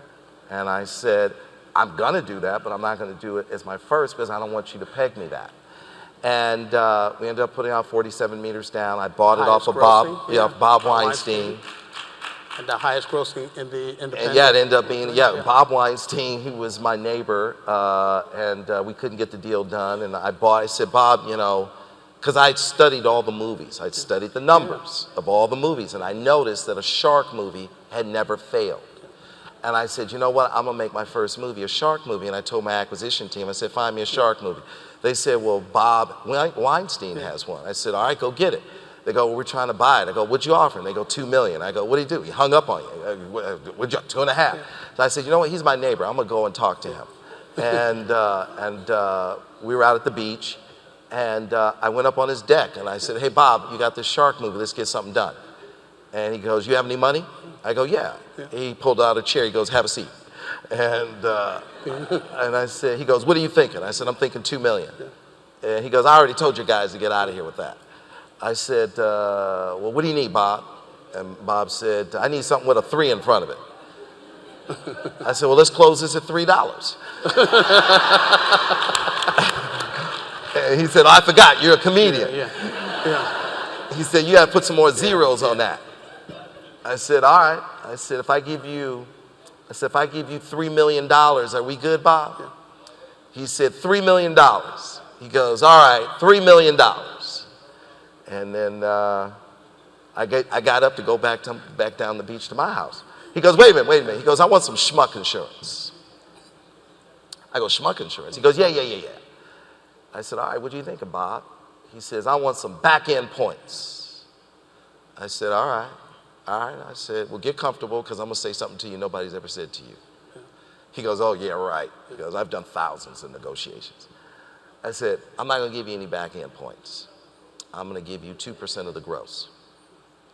And I said, I'm gonna do that, but I'm not gonna do it as my first because I don't want you to peg me that. And we ended up putting out 47 Meters Down. I bought it off of Bob Weinstein. And the highest grossing in the independent. And it ended up being, Bob Weinstein, who was my neighbor, and we couldn't get the deal done. And I said, Bob, you know, because I'd studied all the movies. I'd studied the numbers of all the movies, and I noticed that a shark movie had never failed. And I said, you know what, I'm gonna make my first movie, a shark movie. And I told my acquisition team, I said, find me a shark movie. They said, well, Bob Weinstein has one. I said, all right, go get it. They go, well, we're trying to buy it. I go, what'd you offer? And they go, $2 million. I go, what'd he do? He hung up on you. What'd you, 2.5? So I said, you know what, he's my neighbor. I'm gonna go and talk to him. And we were out at the beach, and I went up on his deck, and I said, hey, Bob, you got this shark movie, let's get something done. And he goes, you have any money? I go, yeah. He pulled out a chair, he goes, have a seat. And I said, he goes, what are you thinking? I said, I'm thinking $2 million. And he goes, I already told you guys to get out of here with that. I said, well, what do you need, Bob? And Bob said, I need something with a 3 in front of it. I said, well, let's close this at $3. And he said, oh, I forgot, you're a comedian. He said, you gotta put some more zeros on that. I said, all right. I said, if I give you $3 million, are we good, Bob? He said, $3 million. He goes, all right, $3 million. And then I got up to go back down the beach to my house. He goes, wait a minute. He goes, I want some schmuck insurance. I go, schmuck insurance? He goes, yeah. I said, all right, what do you think, Bob? He says, I want some back-end points. I said, all right. I said, well, get comfortable because I'm going to say something to you nobody's ever said to you. He goes, oh, yeah, right. He goes, I've done thousands of negotiations. I said, I'm not going to give you any back-end points. I'm going to give you 2% of the gross.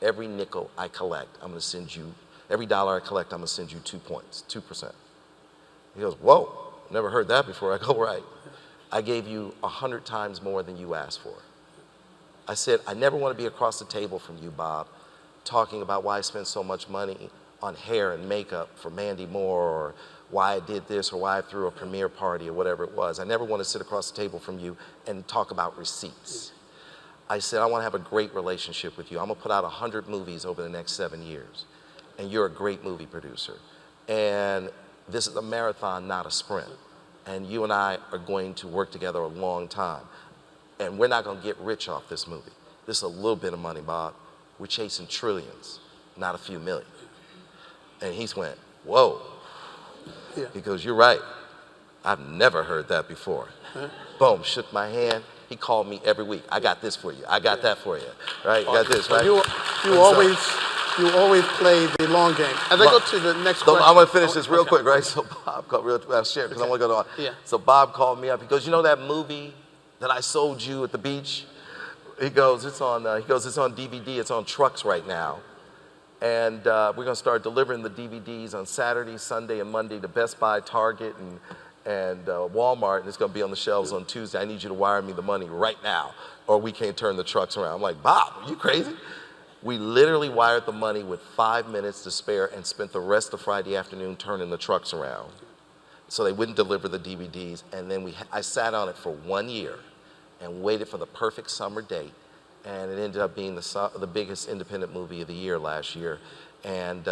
Every nickel I collect, I'm going to send you, every dollar I collect, I'm going to send you 2 points, 2%. He goes, whoa, never heard that before. I go, right. I gave you 100 times more than you asked for. I said, I never want to be across the table from you, Bob, talking about why I spent so much money on hair and makeup for Mandy Moore, or why I did this, or why I threw a premiere party, or whatever it was. I never want to sit across the table from you and talk about receipts. I said, I want to have a great relationship with you. I'm going to put out 100 movies over the next 7 years, and you're a great movie producer. And this is a marathon, not a sprint. And you and I are going to work together a long time. And we're not going to get rich off this movie. This is a little bit of money, Bob. We're chasing trillions, not a few million. And he went, whoa. He goes, you're right. I've never heard that before. Boom, shook my hand. He called me every week. I got this for you. I got that for you. Right? You got this, right? You always play the long game. As I go to the next question. I'm going to finish this real quick, right? So Bob called, I'll share because I want to go to So Bob called me up. He goes, you know that movie that I sold you at the beach? He goes, it's on DVD. It's on trucks right now. And we're going to start delivering the DVDs on Saturday, Sunday, and Monday to Best Buy, Target, and Walmart, and it's going to be on the shelves on Tuesday. I need you to wire me the money right now, or we can't turn the trucks around. I'm like, Bob, are you crazy? We literally wired the money with 5 minutes to spare and spent the rest of Friday afternoon turning the trucks around so they wouldn't deliver the DVDs. And then I sat on it for 1 year and waited for the perfect summer date. And it ended up being the biggest independent movie of the year last year. And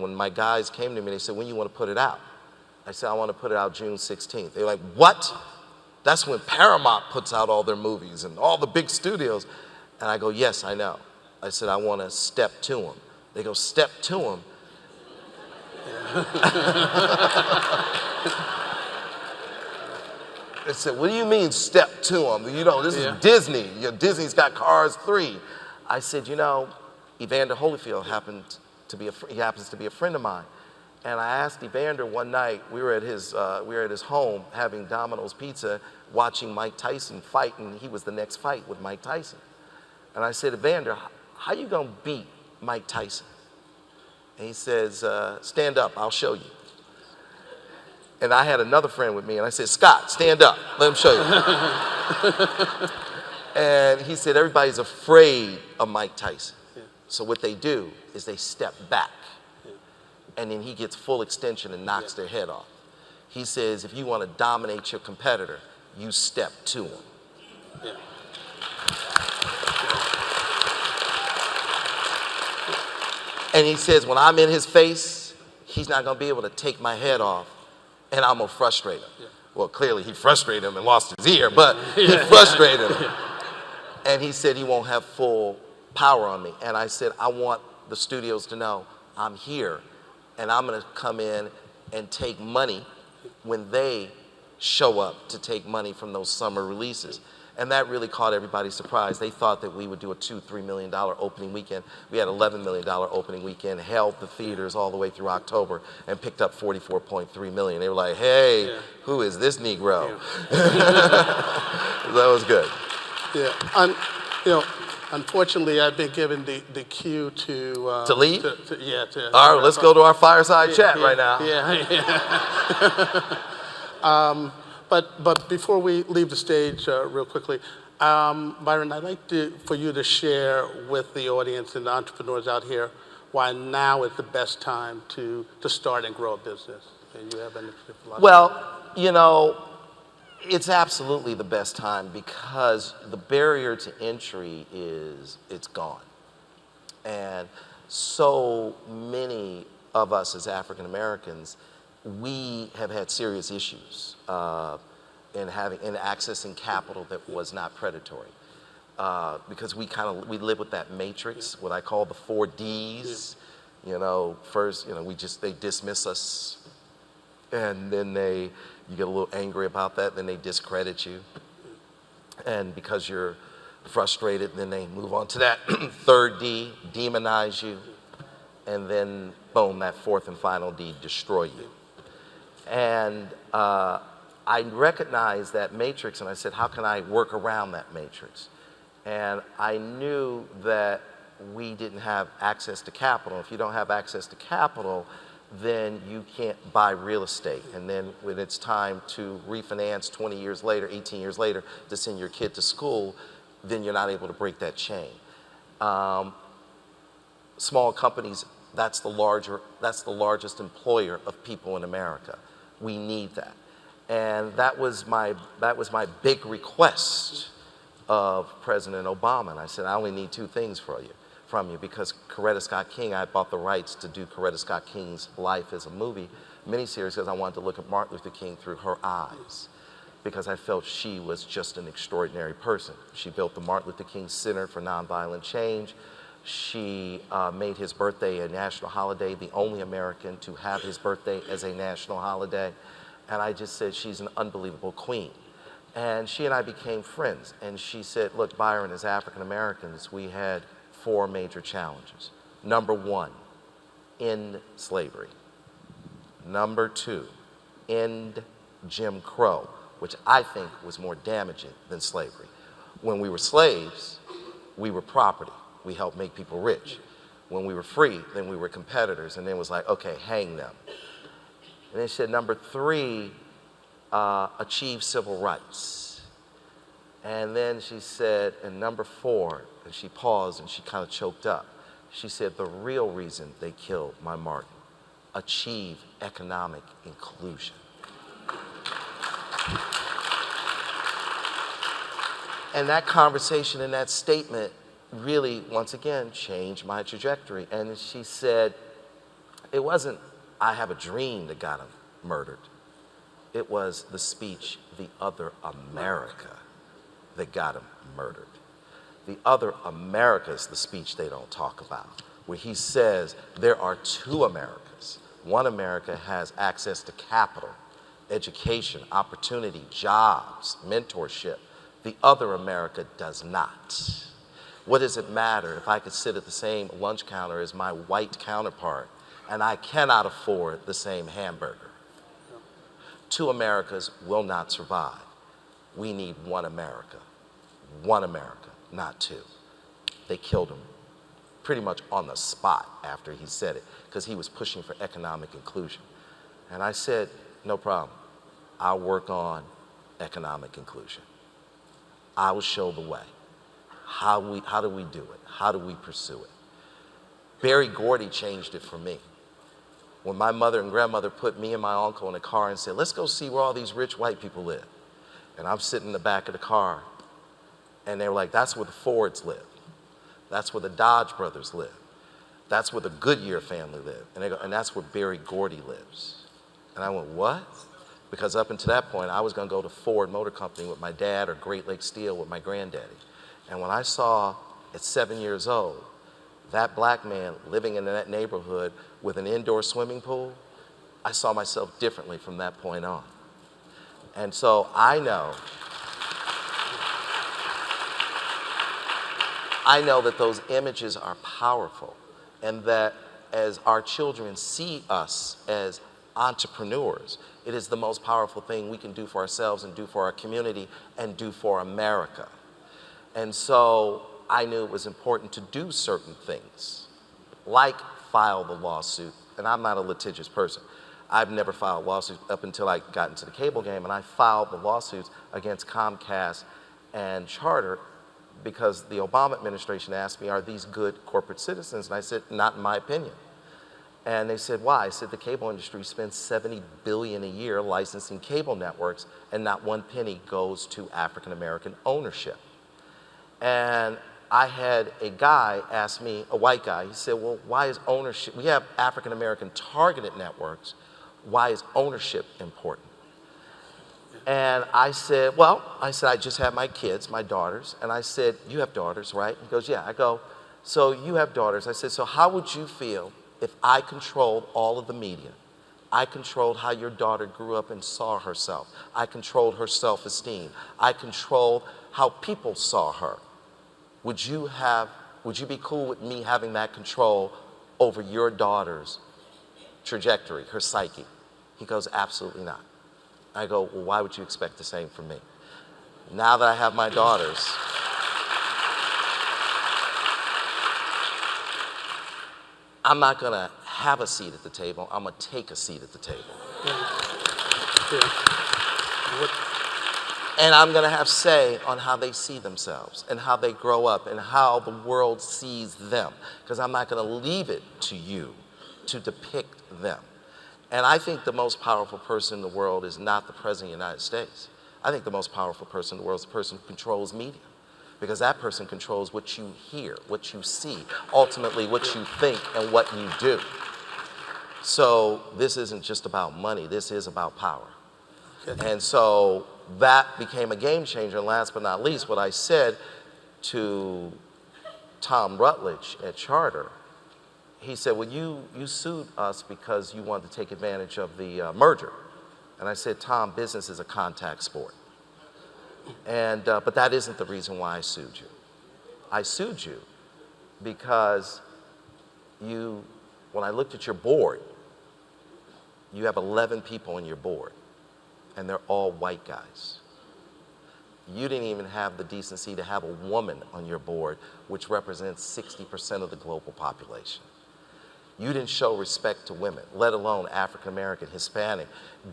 when my guys came to me, they said, when you want to put it out? I said, I want to put it out June 16th. They're like, what? That's when Paramount puts out all their movies and all the big studios. And I go, yes, I know. I said, I want to step to them. They go, step to them? I said, what do you mean step to them? You know, this is Disney. Disney's got Cars 3. I said, you know, Evander Holyfield happens to be a friend of mine. And I asked Evander one night, we were at his home having Domino's pizza, watching Mike Tyson fight, and he was the next fight with Mike Tyson. And I said, Evander, how you gonna beat Mike Tyson? And he says, stand up, I'll show you. And I had another friend with me, and I said, Scott, stand up, let him show you. And he said, everybody's afraid of Mike Tyson. Yeah. So what they do is they step back, yeah, and then he gets full extension and knocks, yeah, their head off. He says, if you want to dominate your competitor, you step to him. Yeah. And he says, when I'm in his face, he's not going to be able to take my head off, and I'm going to frustrate him. Yeah. Well, clearly he frustrated him and lost his ear, but he frustrated him. And he said he won't have full power on me. And I said, I want the studios to know I'm here, and I'm going to come in and take money when they show up to take money from those summer releases. And that really caught everybody surprised. They thought that we would do a $2-3 million opening weekend. We had $11 million opening weekend, held the theaters all the way through October, and picked up $44.3 million. They were like, hey, yeah, who is this Negro? Yeah. That was good. Yeah, unfortunately, I've been given the cue to leave. Yeah. All right, let's go to our fireside chat right now. Yeah. But before we leave the stage, real quickly, Byron, I'd like for you to share with the audience and the entrepreneurs out here why now is the best time to start and grow a business. And you have any philosophy? Well, you know, it's absolutely the best time because the barrier to entry it's gone. And so many of us as African Americans, we have had serious issues in accessing capital that was not predatory. Because we live with that matrix, what I call the 4 Ds. You know, first, you know, they dismiss us, and then you get a little angry about that, then they discredit you. And because you're frustrated, then they move on to that 3rd D, demonize you, and then boom, that 4th and final D, destroy you. And I recognized that matrix, and I said, how can I work around that matrix? And I knew that we didn't have access to capital. If you don't have access to capital, then you can't buy real estate. And then when it's time to refinance 20 years later, 18 years later, to send your kid to school, then you're not able to break that chain. Small companies, that's the largest employer of people in America. We need that. And that was my big request of President Obama. And I said, I only need 2 things from you, because Coretta Scott King, I bought the rights to do Coretta Scott King's life as a miniseries, because I wanted to look at Martin Luther King through her eyes, because I felt she was just an extraordinary person. She built the Martin Luther King Center for Nonviolent Change. She made his birthday a national holiday, the only American to have his birthday as a national holiday. And I just said, she's an unbelievable queen. And she and I became friends. And she said, look, Byron, as African Americans, we had 4 major challenges. Number 1, end slavery. Number 2, end Jim Crow, which I think was more damaging than slavery. When we were slaves, we were property. We helped make people rich. When we were free, then we were competitors, and then it was like, okay, hang them. And then she said, number 3, achieve civil rights. And then she said, and number 4, and she paused and she kind of choked up. She said, the real reason they killed my Martin, achieve economic inclusion. And that conversation and that statement really, once again, changed my trajectory. And she said, it wasn't, I have a dream that got him murdered. It was the speech, The Other America, that got him murdered. The Other America is the speech they don't talk about, where he says there are 2 Americas. One America has access to capital, education, opportunity, jobs, mentorship. The other America does not. What does it matter if I could sit at the same lunch counter as my white counterpart and I cannot afford the same hamburger? Two Americas will not survive. We need one America, not two. They killed him pretty much on the spot after he said it, because he was pushing for economic inclusion. And I said, no problem. I'll work on economic inclusion. I will show the way. How do we do it? How do we pursue it? Berry Gordy changed it for me. When my mother and grandmother put me and my uncle in a car and said, let's go see where all these rich white people live. And I'm sitting in the back of the car, and they were like, that's where the Fords live. That's where the Dodge brothers live. That's where the Goodyear family live. And they go, and that's where Berry Gordy lives. And I went, what? Because up until that point, I was gonna go to Ford Motor Company with my dad or Great Lakes Steel with my granddaddy. And when I saw at 7 years old, that black man living in that neighborhood with an indoor swimming pool, I saw myself differently from that point on. And so I know that those images are powerful, and that as our children see us as entrepreneurs, it is the most powerful thing we can do for ourselves and do for our community and do for America. And so I knew it was important to do certain things, like file the lawsuit. And I'm not a litigious person. I've never filed lawsuits up until I got into the cable game, and I filed the lawsuits against Comcast and Charter because the Obama administration asked me, are these good corporate citizens? And I said, not in my opinion. And they said, why? I said, the cable industry spends $70 billion a year licensing cable networks, and not one penny goes to African-American ownership. And I had a guy ask me, a white guy, he said, well, why is ownership, we have African-American targeted networks, why is ownership important? And I said, I just have my kids, my daughters, and I said, you have daughters, right? He goes, yeah. I go, so you have daughters. I said, so how would you feel if I controlled all of the media? I controlled how your daughter grew up and saw herself. I controlled her self-esteem. I controlled how people saw her. Would you be cool with me having that control over your daughter's trajectory, her psyche? He goes, absolutely not. I go, well, why would you expect the same from me? Now that I have my daughters, I'm not gonna have a seat at the table, I'm gonna take a seat at the table. And I'm gonna have say on how they see themselves and how they grow up and how the world sees them, because I'm not gonna leave it to you to depict them. And I think the most powerful person in the world is not the President of the United States. I think the most powerful person in the world is the person who controls media, because that person controls what you hear, what you see, ultimately what you think and what you do. So this isn't just about money, this is about power. And so that became a game changer. And last but not least, what I said to Tom Rutledge at Charter, he said, well, you sued us because you wanted to take advantage of the merger. And I said, Tom, business is a contact sport. And, but that isn't the reason why I sued you. I sued you because when I looked at your board, you have 11 people on your board, and they're all white guys. You didn't even have the decency to have a woman on your board, which represents 60% of the global population. You didn't show respect to women, let alone African-American, Hispanic,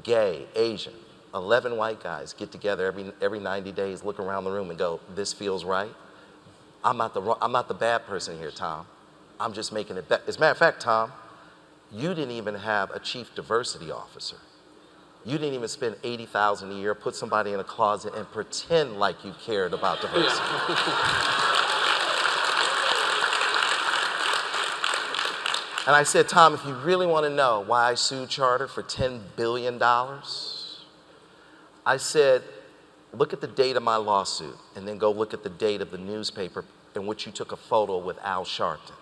gay, Asian. 11 white guys get together every 90 days, look around the room and go, this feels right. I'm not the bad person here, Tom. I'm just making it better. As a matter of fact, Tom, you didn't even have a chief diversity officer. You didn't even spend $80,000 a year, put somebody in a closet and pretend like you cared about diversity. And I said, Tom, if you really want to know why I sued Charter for $10 billion, I said, look at the date of my lawsuit and then go look at the date of the newspaper in which you took a photo with Al Sharpton.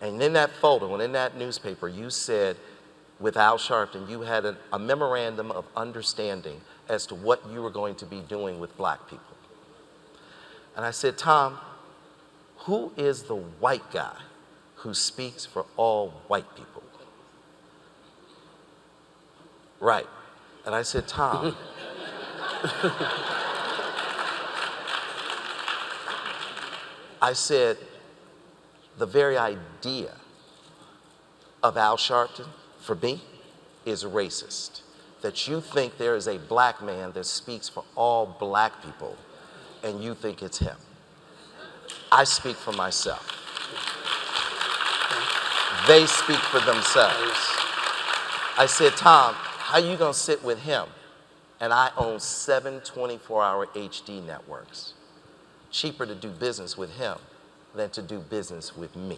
And in that photo and in that newspaper, you said, with Al Sharpton, you had a memorandum of understanding as to what you were going to be doing with black people. And I said, Tom, who is the white guy who speaks for all white people? Right. And I said, Tom. I said, the very idea of Al Sharpton, for me, is racist. That you think there is a black man that speaks for all black people, and you think it's him. I speak for myself. They speak for themselves. I said, Tom, how you gonna sit with him? And I own 7 24-hour HD networks. Cheaper to do business with him than to do business with me.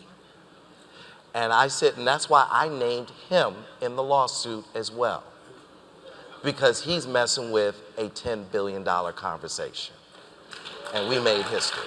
And I said, and that's why I named him in the lawsuit as well. Because he's messing with a $10 billion conversation. And we made history.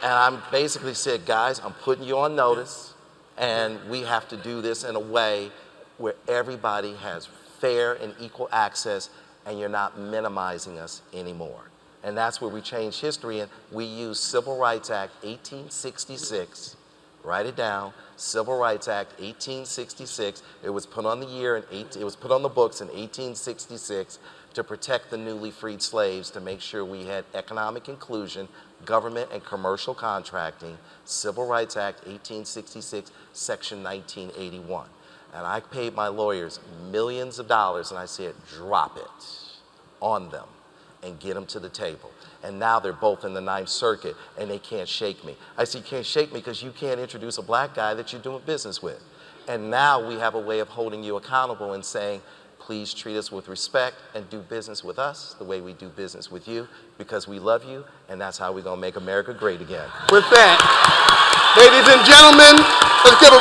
And I basically said, guys, I'm putting you on notice, and we have to do this in a way where everybody has fair and equal access, and you're not minimizing us anymore. And that's where we changed history, and we used Civil Rights Act 1866. Write it down. Civil Rights Act 1866. It was put on the books in 1866 to protect the newly freed slaves, to make sure we had economic inclusion, government and commercial contracting. Civil Rights Act 1866, Section 1981. And I paid my lawyers millions of dollars, and I said, drop it on them and get them to the table. And now they're both in the Ninth Circuit, and they can't shake me. I said, you can't shake me because you can't introduce a black guy that you're doing business with. And now we have a way of holding you accountable and saying, please treat us with respect and do business with us the way we do business with you, because we love you, and that's how we're gonna make America great again. With that, ladies and gentlemen, let's give a